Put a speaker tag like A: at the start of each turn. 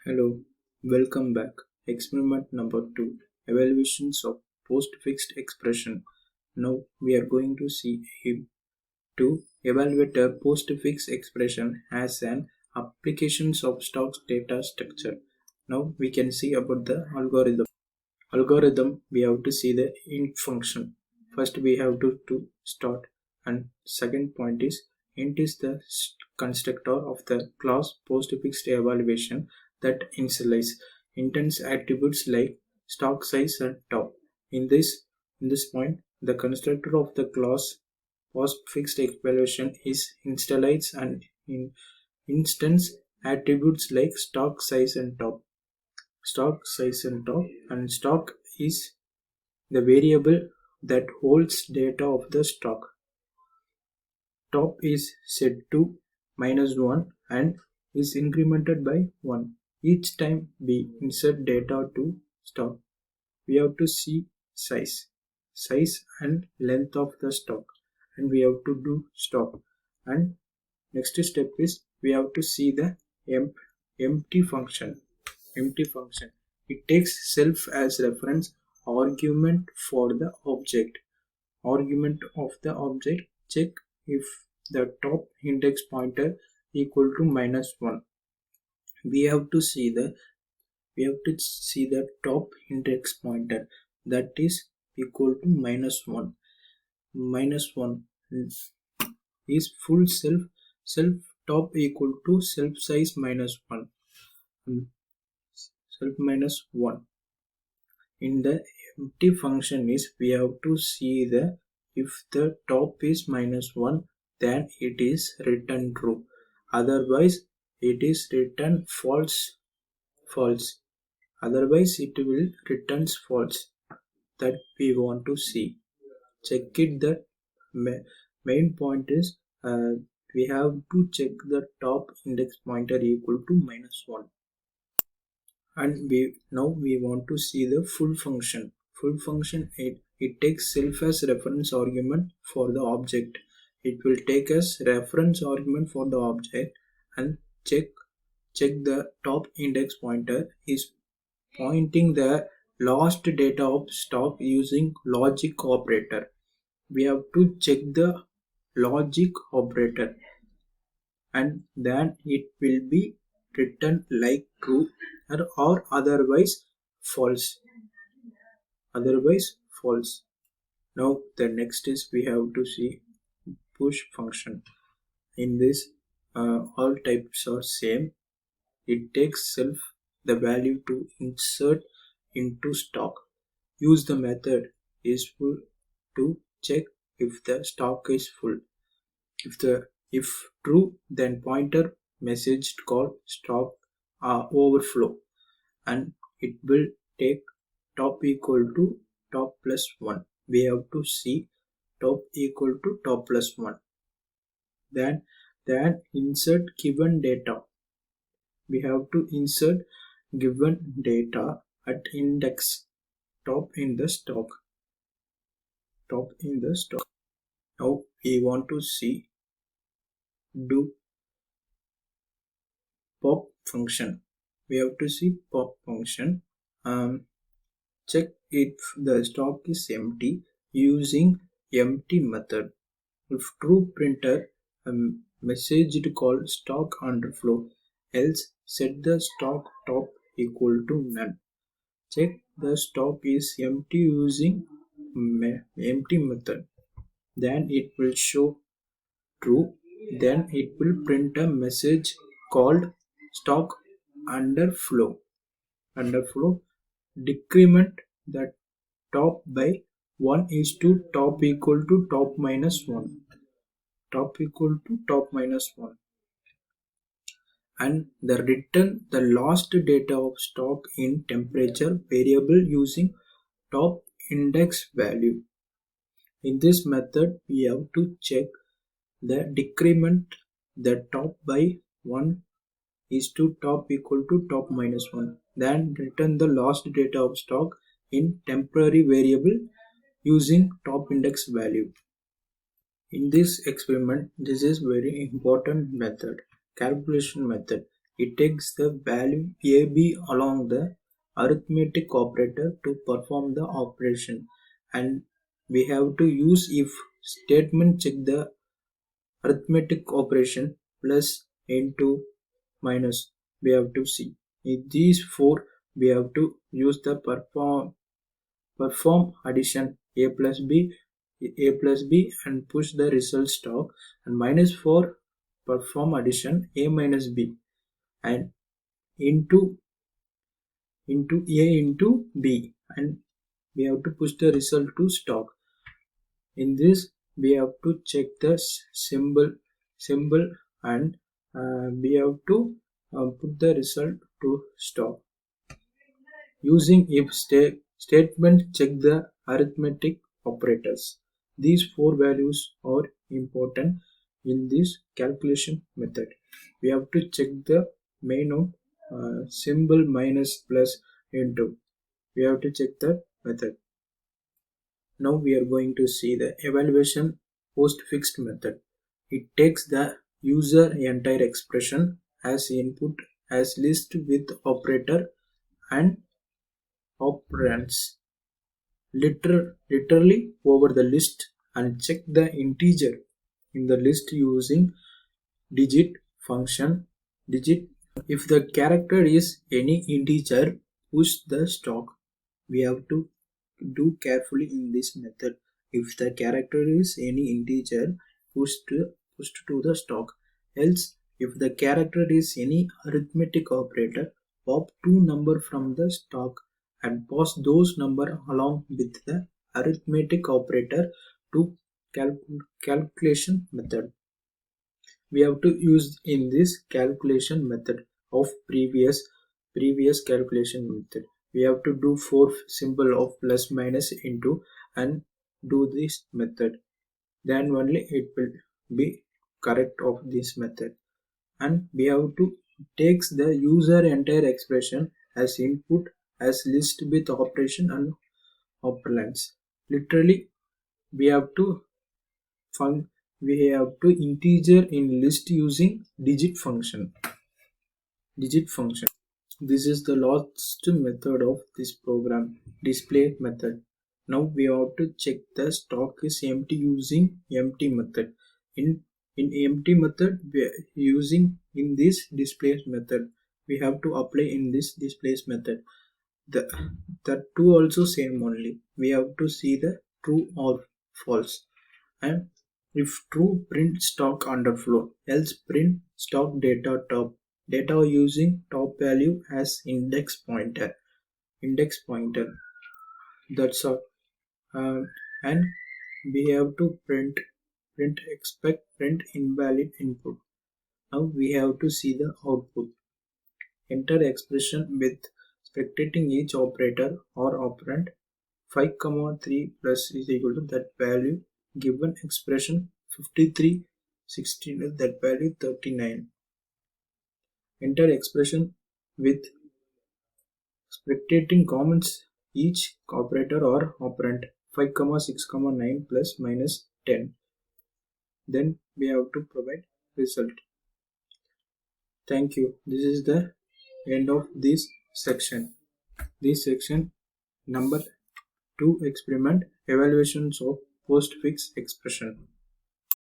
A: Hello, welcome back. Experiment number 2, evaluations of postfixed expression. Now we are going to see to evaluate a postfix expression as an applications of stocks data structure. Now we can see about the algorithm. We have to see the int function. First we have to start, and second point is int is the constructor of the class postfixed evaluation that initialize intents attributes like stock size and top. In this point, the constructor of the class postfixed evaluation is initialize and in instance attributes like stock size and top. And stock is the variable that holds data of the stock. Top is set to -1 and is incremented by 1 each time we insert data to stock. We have to see size and length of the stock, and we have to do stock. And next step is we have to see the empty function. It takes self as reference argument for the object. Argument of the object, check if the top index pointer equal to -1. We have to see the top index pointer that is equal to -1. -1 is full self top equal to self size -1. Self -1. In the empty function is we have to see the if the top is -1, then it is written true, otherwise it is written false. Otherwise it will returns false. That we want to see. Check it. The main point is we have to check the top index pointer equal to -1. And now we want to see the full function. It takes self as reference argument for the object. It will take as reference argument for the object and check the top index pointer is pointing the last data of stock using logic operator. We have to check the logic operator, and then it will be written like true or otherwise false. Now the next is we have to see push function. In this all types are same. It takes self the value to insert into stock. Use the method is full to check if the stock is full. If true, then pointer message called stock overflow, and it will take top equal to top plus 1. We have to see top equal to top plus 1. Then insert given data. We have to insert given data at index top in the stock. Now we want to see do pop function. We have to see pop function. Check if the stock is empty using empty method. If true, printer a message called stock underflow, else set the stock top equal to none. Check the stock is empty using empty method. Then it will show true. Then it will print a message called stock underflow. Decrement the top by 1 is to top equal to top minus 1. And the return the last data of stock in temperature variable using top index value. In this method we have to check the decrement the top by 1 is to top equal to top minus 1, then return the last data of stock in temporary variable using top index value. In this experiment, this is very important method, calculation method. It takes the value AB along the arithmetic operator to perform the operation, and we have to use if statement check the arithmetic operation plus into minus. We have to see in these four we have to use the perform addition a plus b and push the result stock, and minus for perform addition a minus b, and into a into b, and we have to push the result to stock. In this we have to check the symbol and we have to put the result to stock. Using if statement check the arithmetic operators. These four values are important in this calculation method. We have to check the main of symbol minus plus into. We have to check the method. Now we are going to see the evaluation postfix method. It takes the user entire expression as input as list with operator and operands literally over the list and check the integer in the list using digit function. Digit if the character is any integer, push the stock. We have to do carefully in this method. If the character is any integer, pushed to the stock. Else if the character is any arithmetic operator, pop two number from the stock and pass those number along with the arithmetic operator to calculation method. We have to use in this calculation method of previous calculation method. We have to do four symbol of plus minus into and do this method, then only it will be correct of this method. And we have to takes the user entire expression as input as list with operation and operands. Literally we have to integer in list using digit function. This is the last method of this program, display method. Now we have to check the stock is empty using empty method. In empty method we are using in this display method. We have to apply in this displays method. The two also same only. We have to see the true or false. And if true, print stock underflow, else print stock data top. Data using top value as index pointer. That's all. And we have to print invalid input. Now we have to see the output. Enter expression with spectating each operator or operand. 5,3 plus is equal to that value. Given expression 53 16 that value 39. Enter expression with spectating comments each operator or operand. 5, 6, 9 plus minus 10. Then we have to provide result. Thank you. This is the end of this section. This section number 2 experiment evaluations of postfix expression.